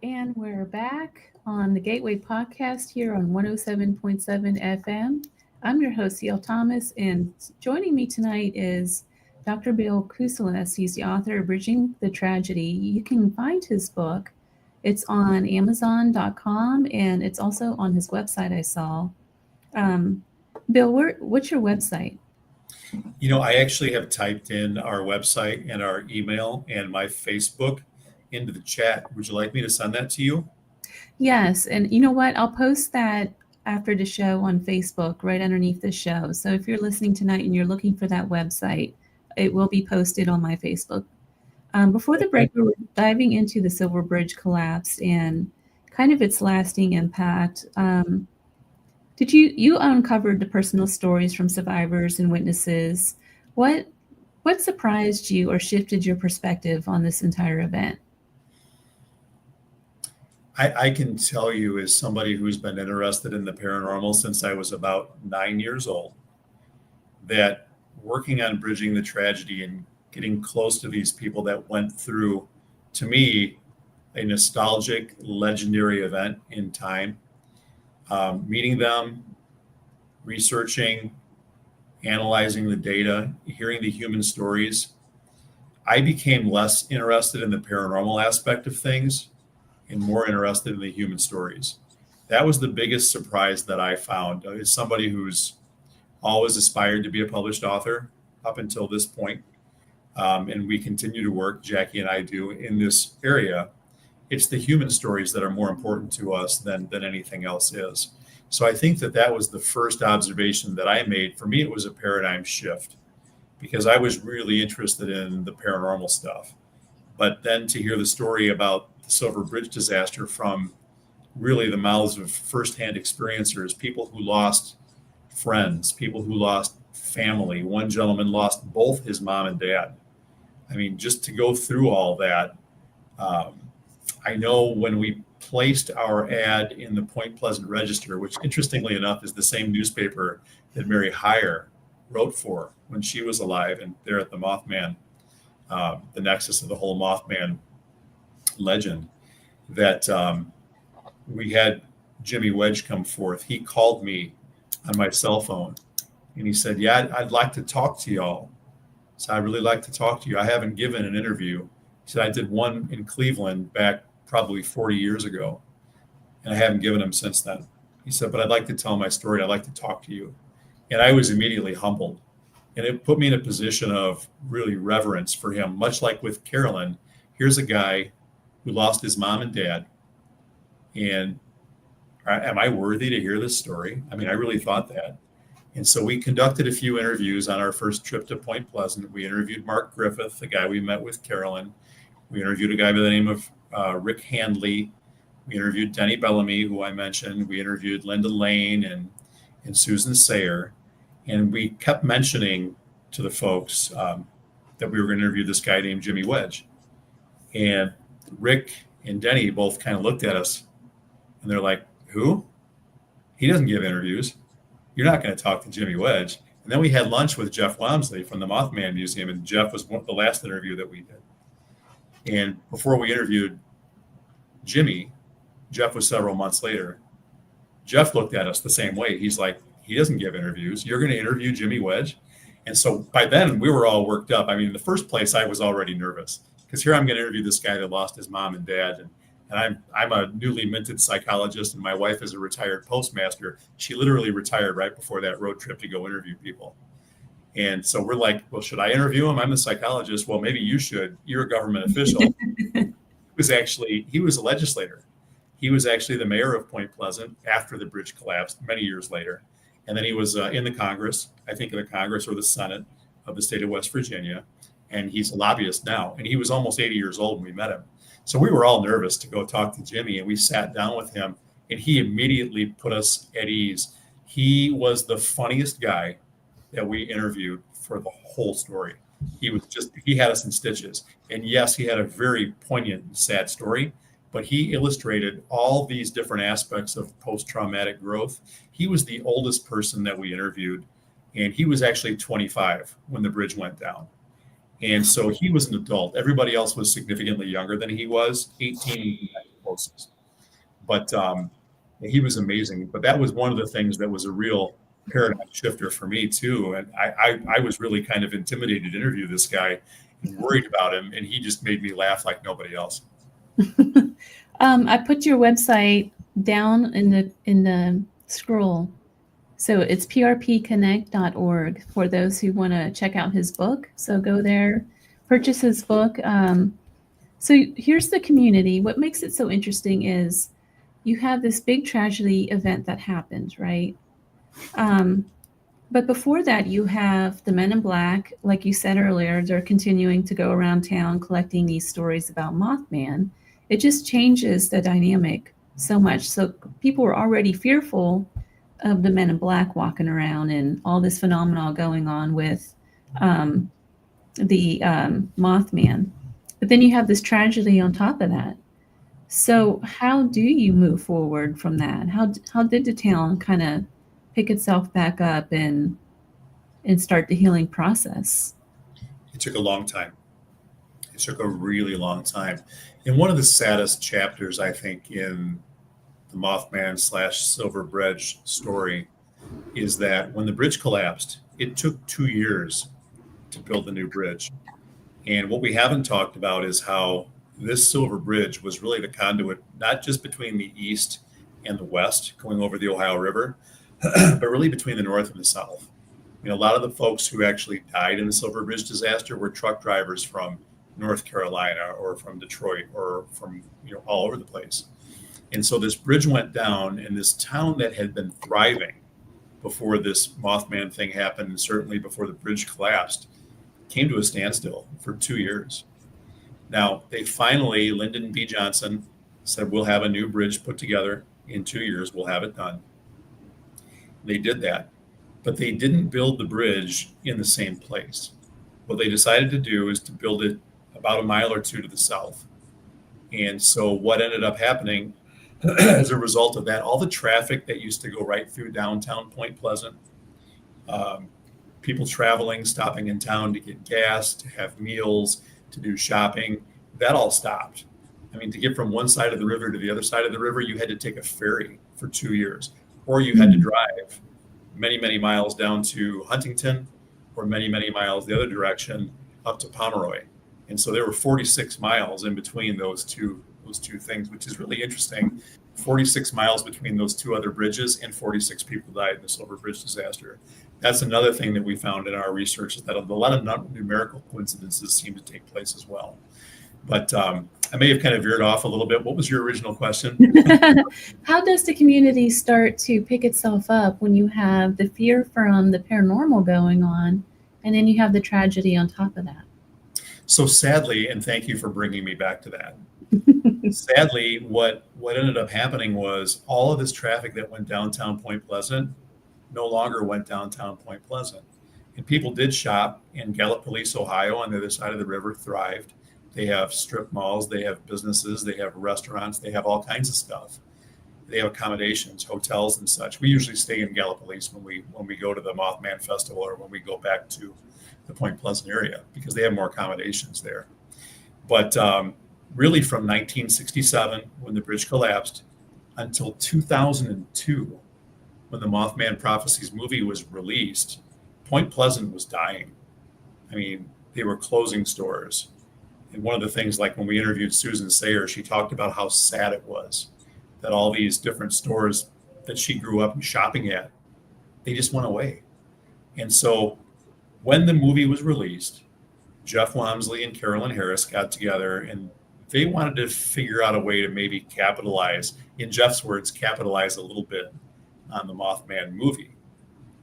And we're back on the Gateway Podcast here on 107.7 FM. I'm your host, Yael Thomas, and joining me tonight is Dr. Bill Kousoulas. He's the author of Bridging the Tragedy. You can find his book. It's on Amazon.com, and it's also on his website, I saw. Bill, what's your website? I actually have typed in our website and our email and my Facebook into the chat. Would you like me to send that to you? Yes, and you know what? I'll post that after the show on Facebook, right underneath the show. So if you're listening tonight and you're looking for that website, it will be posted on my Facebook. Before the break, we were diving into the Silver Bridge collapse and kind of its lasting impact. Did you uncovered the personal stories from survivors and witnesses? What surprised you or shifted your perspective on this entire event? I can tell you, as somebody who's been interested in the paranormal since I was about 9 years old, that working on bridging the tragedy and getting close to these people that went through, to me, a nostalgic, legendary event in time, meeting them, researching, analyzing the data, hearing the human stories, I became less interested in the paranormal aspect of things and more interested in the human stories. That was the biggest surprise that I found. As somebody who's always aspired to be a published author up until this point, and we continue to work, Jackie and I do, in this area, it's the human stories that are more important to us than anything else is. So I think that was the first observation that I made. For me, it was a paradigm shift because I was really interested in the paranormal stuff. But then to hear the story about the Silver Bridge disaster from really the mouths of firsthand experiencers, people who lost friends, people who lost family. One gentleman lost both his mom and dad. I mean, just to go through all that, I know when we placed our ad in the Point Pleasant Register, which interestingly enough is the same newspaper that Mary Heyer wrote for when she was alive and there at the Mothman, the nexus of the whole Mothman legend, that we had Jimmy Wedge come forth. He called me on my cell phone and he said, "Yeah, I'd like to talk to y'all." So "I'd really like to talk to you. I haven't given an interview." He said, "I did one in Cleveland back probably 40 years ago, and I haven't given them since then." He said, "But I'd like to tell my story. I'd like to talk to you." And I was immediately humbled. And it put me in a position of really reverence for him, much like with Carolyn. Here's a guy who lost his mom and dad. And am I worthy to hear this story? I mean, I really thought that. And so we conducted a few interviews on our first trip to Point Pleasant. We interviewed Mark Griffith, the guy we met with Carolyn. We interviewed a guy by the name of Rick Handley. We interviewed Denny Bellamy, who I mentioned. We interviewed Linda Lane and Susan Sayer. And we kept mentioning to the folks that we were going to interview this guy named Jimmy Wedge. And Rick and Denny both kind of looked at us and they're like, "Who? He doesn't give interviews. You're not going to talk to Jimmy Wedge." And then we had lunch with Jeff Wamsley from the Mothman Museum, and Jeff was the last interview that we did. And before we interviewed Jimmy, Jeff was several months later. Jeff looked at us the same way. He's like, "He doesn't give interviews. You're going to interview Jimmy Wedge?" And so by then we were all worked up. I mean, in the first place, I was already nervous because here I'm going to interview this guy that lost his mom and dad. And I'm a newly minted psychologist, and my wife is a retired postmaster. She literally retired right before that road trip to go interview people. And so we're like, "Well, should I interview him? I'm the psychologist." "Well, maybe you should. You're a government official." He was a legislator. He was actually the mayor of Point Pleasant after the bridge collapsed many years later. And then he was in the Congress, I think in the Congress or the Senate of the state of West Virginia. And he's a lobbyist now. And he was almost 80 years old when we met him. So we were all nervous to go talk to Jimmy, and we sat down with him, and he immediately put us at ease. He was the funniest guy that we interviewed for the whole story. He had us in stitches. And yes, he had a very poignant and sad story, but he illustrated all these different aspects of post-traumatic growth. He was the oldest person that we interviewed, and he was actually 25 when the bridge went down. And so he was an adult. Everybody else was significantly younger than he was, 18 closest. But he was amazing. But that was one of the things that was a real paradigm shifter for me too. And I was really kind of intimidated to interview this guy and worried about him. And he just made me laugh like nobody else. I put your website down in the scroll. So it's prpconnect.org for those who want to check out his book. So go there, purchase his book. So here's the community. What makes it so interesting is you have this big tragedy event that happened, right? But before that, you have the Men in Black. Like you said earlier, they're continuing to go around town collecting these stories about Mothman. It just changes the dynamic so much. So people were already fearful of the Men in Black walking around and all this phenomenon going on with the Mothman. But then you have this tragedy on top of that. So how do you move forward from that? How did the town kind of pick itself back up and start the healing process? It took a long time. It took a really long time. And one of the saddest chapters, I think, in the Mothman / Silver Bridge story is that when the bridge collapsed, it took 2 years to build the new bridge. And what we haven't talked about is how this Silver Bridge was really the conduit, not just between the East and the West going over the Ohio River, but really between the North and the South. A lot of the folks who actually died in the Silver Bridge disaster were truck drivers from North Carolina or from Detroit or from all over the place. And so this bridge went down, and this town that had been thriving before this Mothman thing happened, and certainly before the bridge collapsed, came to a standstill for 2 years. Now, they finally, Lyndon B. Johnson said, we'll have a new bridge put together in 2 years. We'll have it done. They did that, but they didn't build the bridge in the same place. What they decided to do is to build it about a mile or two to the south. And so what ended up happening as a result of that, all the traffic that used to go right through downtown Point Pleasant, people traveling, stopping in town to get gas, to have meals, to do shopping, that all stopped. To get from one side of the river to the other side of the river, you had to take a ferry for 2 years, or you had to drive many, many miles down to Huntington, or many, many miles the other direction up to Pomeroy. And so there were 46 miles in between those two things, which is really interesting. 46 miles between those two other bridges, and 46 people died in the Silver Bridge disaster. That's another thing that we found in our research, is that a lot of numerical coincidences seem to take place as well. But I may have kind of veered off a little bit. What was your original question? How does the community start to pick itself up when you have the fear from the paranormal going on, and then you have the tragedy on top of that? So sadly, and thank you for bringing me back to that. Sadly, what ended up happening was all of this traffic that went downtown Point Pleasant no longer went downtown Point Pleasant. And people did shop in Gallipolis, Ohio, on the other side of the river, thrived. They have strip malls, they have businesses, they have restaurants, they have all kinds of stuff. They have accommodations, hotels and such. We usually stay in Gallipolis when we go to the Mothman Festival, or when we go back to the Point Pleasant area, because they have more accommodations there. But really from 1967, when the bridge collapsed, until 2002, when the Mothman Prophecies movie was released, Point Pleasant was dying. They were closing stores. And one of the things, like when we interviewed Susan Sayer, she talked about how sad it was that all these different stores that she grew up shopping at, they just went away. And so when the movie was released, Jeff Wamsley and Carolyn Harris got together, and they wanted to figure out a way to maybe capitalize, in Jeff's words, capitalize a little bit on the Mothman movie.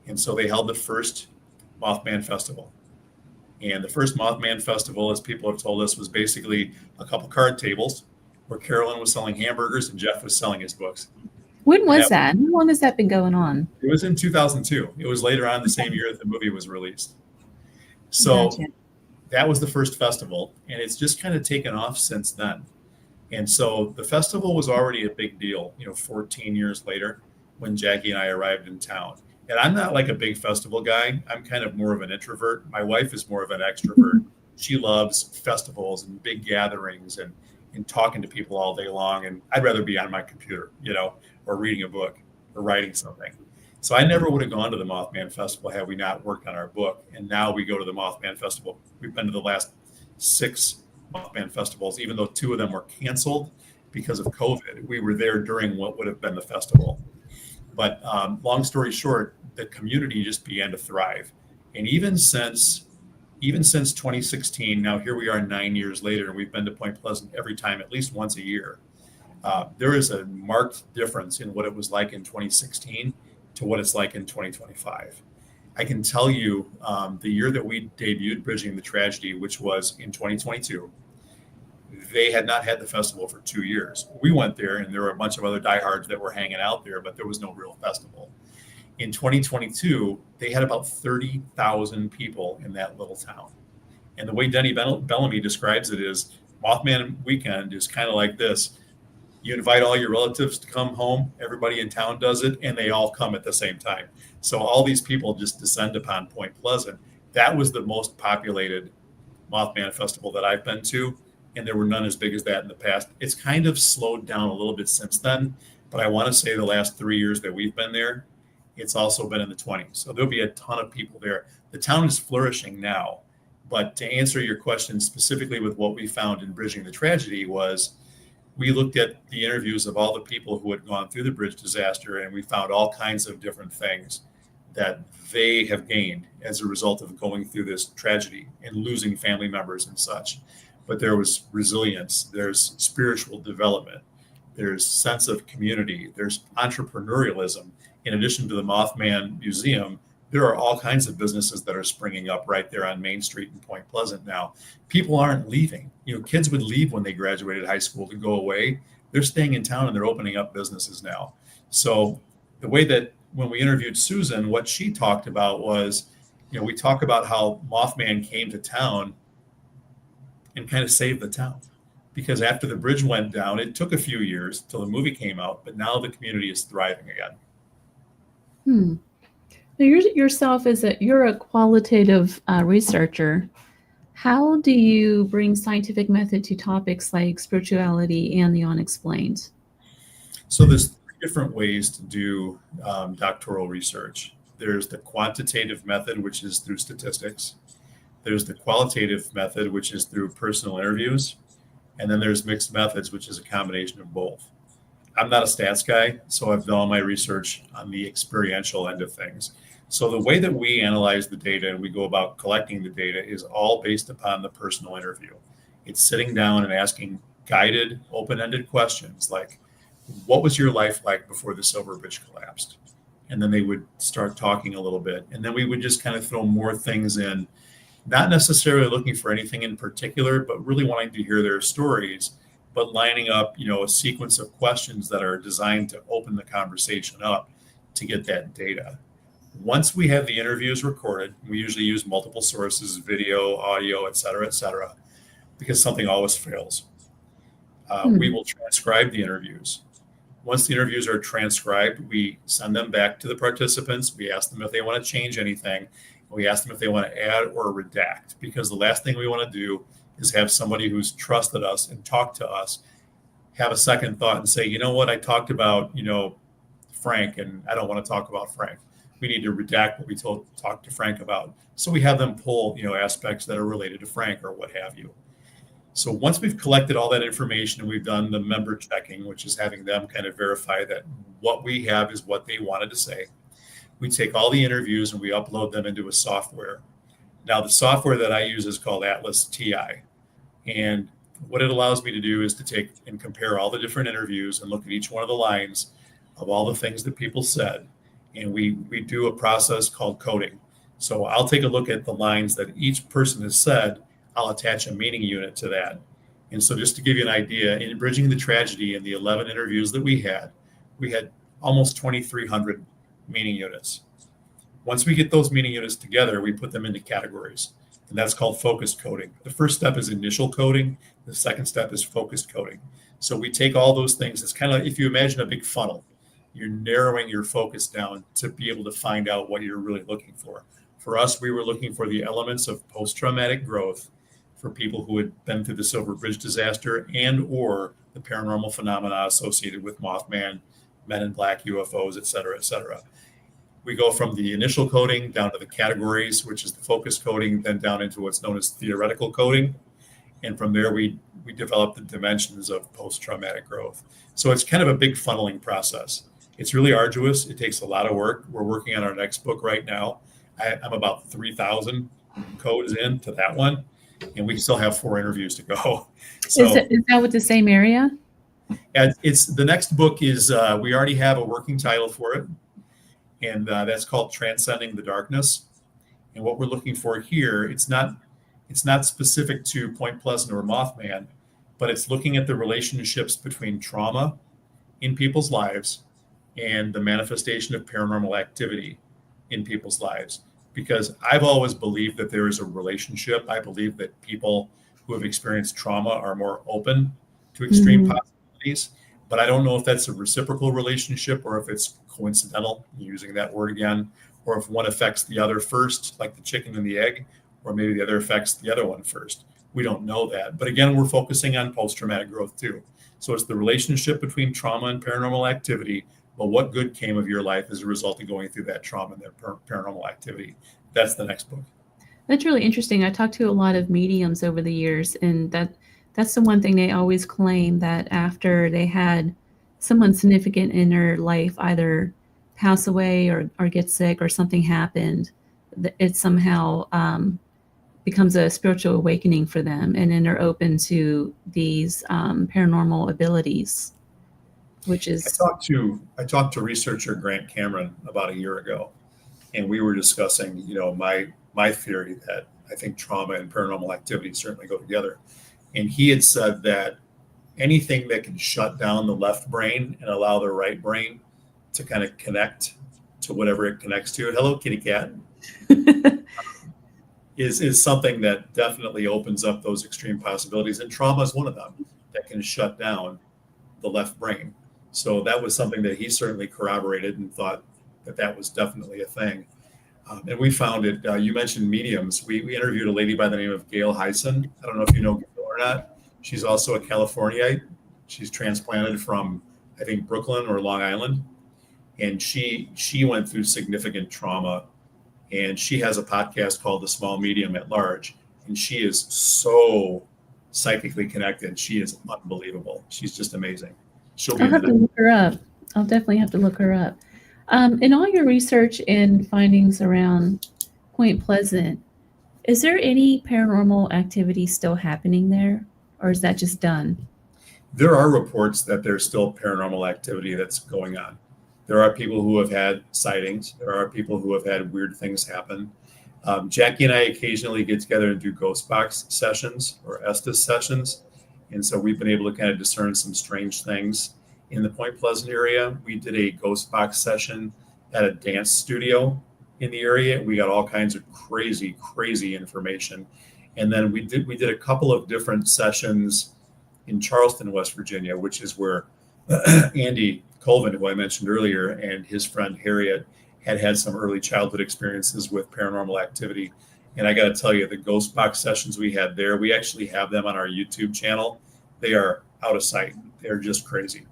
And so they held the first Mothman Festival. And the first Mothman Festival, as people have told us, was basically a couple card tables where Carolyn was selling hamburgers and Jeff was selling his books. When was that? How long has that been going on? It was in 2002. It was later on the same year that the movie was released. So That was the first festival, and it's just kind of taken off since then. And so the festival was already a big deal, 14 years later when Jackie and I arrived in town. And I'm not like a big festival guy. I'm kind of more of an introvert. My wife is more of an extrovert. She loves festivals and big gatherings and talking to people all day long. And I'd rather be on my computer, or reading a book or writing something. So I never would have gone to the Mothman Festival had we not worked on our book. And now we go to the Mothman Festival. We've been to the last 6 Mothman festivals, even though 2 of them were canceled because of COVID. We were there during what would have been the festival. But long story short, the community just began to thrive. And even since 2016, now here we are 9 years later, and we've been to Point Pleasant every time, at least once a year. There is a marked difference in what it was like in 2016 to what it's like in 2025. I can tell you the year that we debuted Bridging the Tragedy, which was in 2022, they had not had the festival for 2 years. We went there and there were a bunch of other diehards that were hanging out there, but there was no real festival. In 2022, they had about 30,000 people in that little town. And the way Denny Bellamy describes it is Mothman weekend is kind of like this. You invite all your relatives to come home, everybody in town does it, and they all come at the same time. So all these people just descend upon Point Pleasant. That was the most populated Mothman festival that I've been to, and there were none as big as that in the past. It's kind of slowed down a little bit since then, but I want to say the last 3 years that we've been there, it's also been in the 20s. So there'll be a ton of people there. The town is flourishing now, but to answer your question specifically with what we found in Bridging the Tragedy was we looked at the interviews of all the people who had gone through the bridge disaster, and we found all kinds of different things that they have gained as a result of going through this tragedy and losing family members and such. But there was resilience, there's spiritual development, there's sense of community, there's entrepreneurialism. In addition to the Mothman Museum, there are all kinds of businesses that are springing up right there on Main Street in Point Pleasant now. People aren't leaving. Kids would leave when they graduated high school to go away. They're staying in town and they're opening up businesses now. So the way that when we interviewed Susan, what she talked about was, we talk about how Mothman came to town and kind of saved the town. Because after the bridge went down, it took a few years till the movie came out, but now the community is thriving again. Now yourself you're a qualitative researcher. How do you bring scientific method to topics like spirituality and the unexplained? So there's 3 different ways to do doctoral research. There's the quantitative method, which is through statistics. There's the qualitative method, which is through personal interviews. And then there's mixed methods, which is a combination of both. I'm not a stats guy, so I've done all my research on the experiential end of things. So the way that we analyze the data and we go about collecting the data is all based upon the personal interview. It's sitting down and asking guided, open-ended questions like, what was your life like before the Silver Bridge collapsed? And then they would start talking a little bit. And then we would just kind of throw more things in, not necessarily looking for anything in particular, but really wanting to hear their stories, but lining up, a sequence of questions that are designed to open the conversation up to get that data. Once we have the interviews recorded, we usually use multiple sources, video, audio, et cetera, because something always fails. We will transcribe the interviews. Once the interviews are transcribed, we send them back to the participants. We ask them if they want to change anything. We ask them if they want to add or redact, because the last thing we want to do is have somebody who's trusted us and talked to us have a second thought and say, you know what, I talked about, Frank, and I don't want to talk about Frank. We need to redact what we talked to Frank about. So we have them pull, aspects that are related to Frank or what have you. So once we've collected all that information and we've done the member checking, which is having them kind of verify that what we have is what they wanted to say, we take all the interviews and we upload them into a software. Now, the software that I use is called Atlas TI. And what it allows me to do is to take and compare all the different interviews and look at each one of the lines of all the things that people said. And we do a process called coding. So I'll take a look at the lines that each person has said. I'll attach a meaning unit to that. And so just to give you an idea, in Bridging the Tragedy and the 11 interviews that we had almost 2,300 meaning units. Once we get those meaning units together, we put them into categories. And that's called focused coding. The first step is initial coding. The second step is focused coding. So we take all those things. It's kind of, if you imagine a big funnel, you're narrowing your focus down to be able to find out what you're really looking for. For us, we were looking for the elements of post-traumatic growth for people who had been through the Silver Bridge disaster and or the paranormal phenomena associated with Mothman, Men in Black, UFOs, et cetera, et cetera. We go from the initial coding down to the categories, which is the focus coding, then down into what's known as theoretical coding. And from there, we develop the dimensions of post-traumatic growth. So it's kind of a big funneling process. It's really arduous. It takes a lot of work. We're working on our next book right now. I'm about 3,000 codes into that one, and we still have 4 interviews to go. So Is that with the same area? it's the next book is we already have a working title for it, and that's called Transcending the Darkness. And what we're looking for here, it's not specific to Point Pleasant or Mothman, but it's looking at the relationships between trauma in people's lives and the manifestation of paranormal activity in people's lives. Because I've always believed that there is a relationship. I believe that people who have experienced trauma are more open to extreme possibilities, but I don't know if that's a reciprocal relationship or if it's coincidental, using that word again, or if one affects the other first, like the chicken and the egg, or maybe the other affects the other one first. We don't know that. But again, we're focusing on post-traumatic growth too. So it's the relationship between trauma and paranormal activity, but what good came of your life as a result of going through that trauma and that paranormal activity. That's the next book. That's really interesting. I talked to a lot of mediums over the years, and that's the one thing they always claim, that after they had someone significant in their life either pass away or get sick or something happened, it somehow becomes a spiritual awakening for them, and then they're open to these paranormal abilities, which is... I talked to researcher Grant Cameron about a year ago, and we were discussing, my theory that I think trauma and paranormal activity certainly go together. And he had said that anything that can shut down the left brain and allow the right brain to kind of connect to whatever it connects to, hello kitty cat, is something that definitely opens up those extreme possibilities. And trauma is one of them that can shut down the left brain. So that was something that he certainly corroborated and thought that was definitely a thing. And we found it. You mentioned mediums. We interviewed a lady by the name of Gail Hyson. I don't know if you know Gail or not. She's also a Californiite. She's transplanted from, I think, Brooklyn or Long Island. And she went through significant trauma. And she has a podcast called The Small Medium at Large. And she is so psychically connected. She is unbelievable. She's just amazing. I'll have to look her up. I'll definitely have to look her up. In all your research and findings around Point Pleasant, is there any paranormal activity still happening there, or is that just done? There are reports that there's still paranormal activity that's going on. There are people who have had sightings. There are people who have had weird things happen. Jackie and I occasionally get together and do ghost box sessions or Estes sessions. And so we've been able to kind of discern some strange things. In the Point Pleasant area, we did a ghost box session at a dance studio in the area. We got all kinds of crazy information. And then we did a couple of different sessions in Charleston, West Virginia, which is where Andy Colvin, who I mentioned earlier, and his friend Harriet had some early childhood experiences with paranormal activity. And I got to tell you, the ghost box sessions we had there, we actually have them on our YouTube channel. They are out of sight. They're just crazy.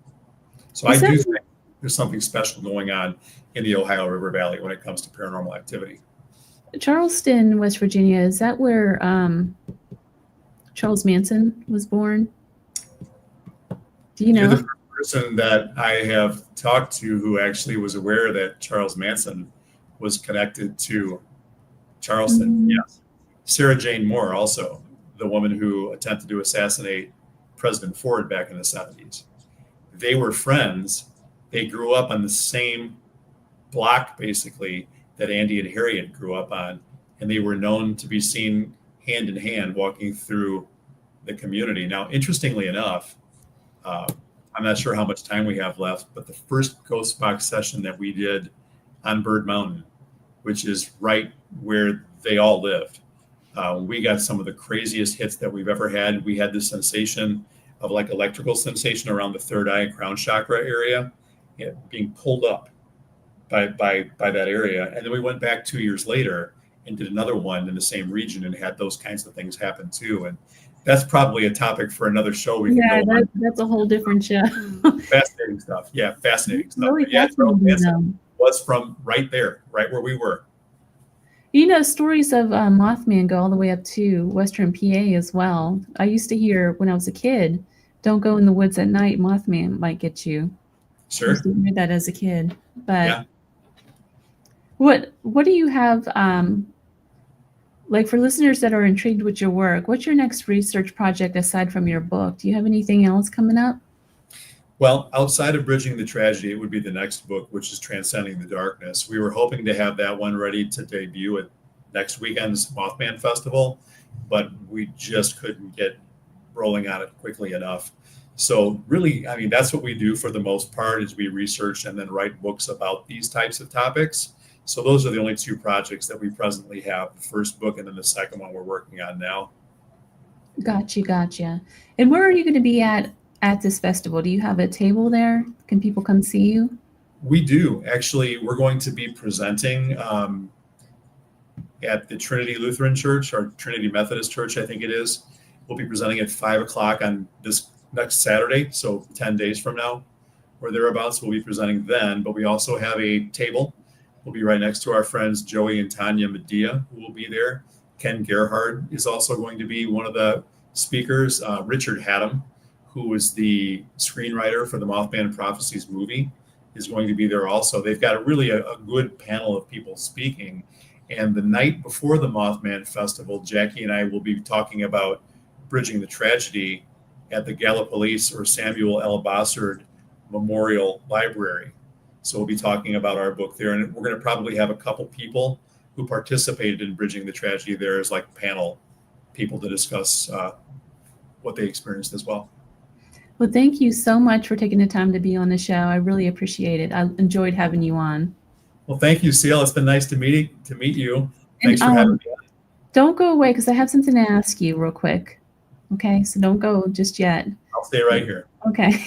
So I do think there's something special going on in the Ohio River Valley when it comes to paranormal activity. Charleston, West Virginia, is that where Charles Manson was born? Do you know? You're the first person that I have talked to who actually was aware that Charles Manson was connected to Charleston. Yes. Sarah Jane Moore, also the woman who attempted to assassinate President Ford back in the 70s. They were friends. They grew up on the same block, basically, that Andy and Harriet grew up on. And they were known to be seen hand in hand walking through the community. Now, interestingly enough, I'm not sure how much time we have left, but the first ghost box session that we did on Bird Mountain, which is right where they all lived, we got some of the craziest hits that we've ever had. We had the sensation of like electrical sensation around the third eye and crown chakra area, being pulled up by that area. And then we went back 2 years later and did another one in the same region and had those kinds of things happen too. And that's probably a topic for another show. We Yeah, can go on. that's a whole different show. Fascinating stuff. Yeah, fascinating stuff. Really But yeah, Charles fascinating, Manson was from right there, right where we were. You know, stories of Mothman go all the way up to Western PA as well. I used to hear when I was a kid, don't go in the woods at night, Mothman might get you. I Sure. used to hear that as a kid. But Yeah. what do you have, like for listeners that are intrigued with your work, what's your next research project aside from your book? Do you have anything else coming up? Well, outside of Bridging the Tragedy, it would be the next book, which is Transcending the Darkness. We were hoping to have that one ready to debut at next weekend's Mothman Festival, but we just couldn't get rolling on it quickly enough. So really, I mean, that's what we do for the most part, is we research and then write books about these types of topics. So those are the only two projects that we presently have, the first book and then the second one we're working on now. Gotcha. And where are you going to be at this festival? Do you have a table there? Can people come see you? We do. Actually, we're going to be presenting at the Trinity Lutheran Church, or Trinity Methodist Church, I think it is. We'll be presenting at 5 o'clock on this next Saturday, so 10 days from now or thereabouts. We'll be presenting then, but we also have a table. We'll be right next to our friends Joey and Tanya Medea, who will be there. Ken Gerhard is also going to be one of the speakers. Richard Haddam, who was the screenwriter for the Mothman Prophecies movie, is going to be there also. They've got a good panel of people speaking. And the night before the Mothman Festival, Jackie and I will be talking about Bridging the Tragedy at the Gallipolis or Samuel L. Bossard Memorial Library. So we'll be talking about our book there. And we're going to probably have a couple people who participated in Bridging the Tragedy there as like panel people to discuss what they experienced as well. Well, thank you so much for taking the time to be on the show. I really appreciate it. I enjoyed having you on. Well, thank you, Seal. It's been nice to meet you. Thanks for having me on. Don't go away, because I have something to ask you real quick. Okay, so don't go just yet. I'll stay right here. Okay.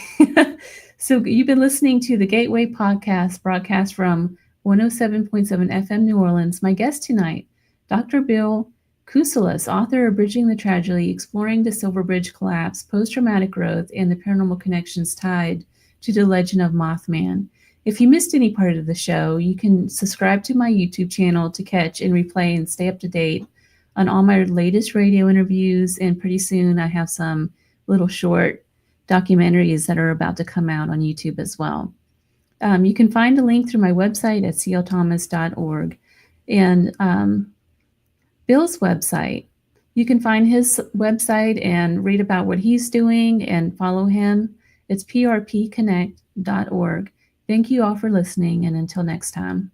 So you've been listening to the Gateway Podcast, broadcast from 107.7 FM New Orleans. My guest tonight, Dr. Bill Kousoulas, author of Bridging the Tragedy, Exploring the Silver Bridge Collapse, Post-Traumatic Growth, and the Paranormal Connections Tied to the Legend of Mothman. If you missed any part of the show, you can subscribe to my YouTube channel to catch and replay and stay up to date on all my latest radio interviews. And pretty soon I have some little short documentaries that are about to come out on YouTube as well. You can find a link through my website at clthomas.org. And Bill's website, you can find his website and read about what he's doing and follow him. It's prpconnect.org. Thank you all for listening, and until next time.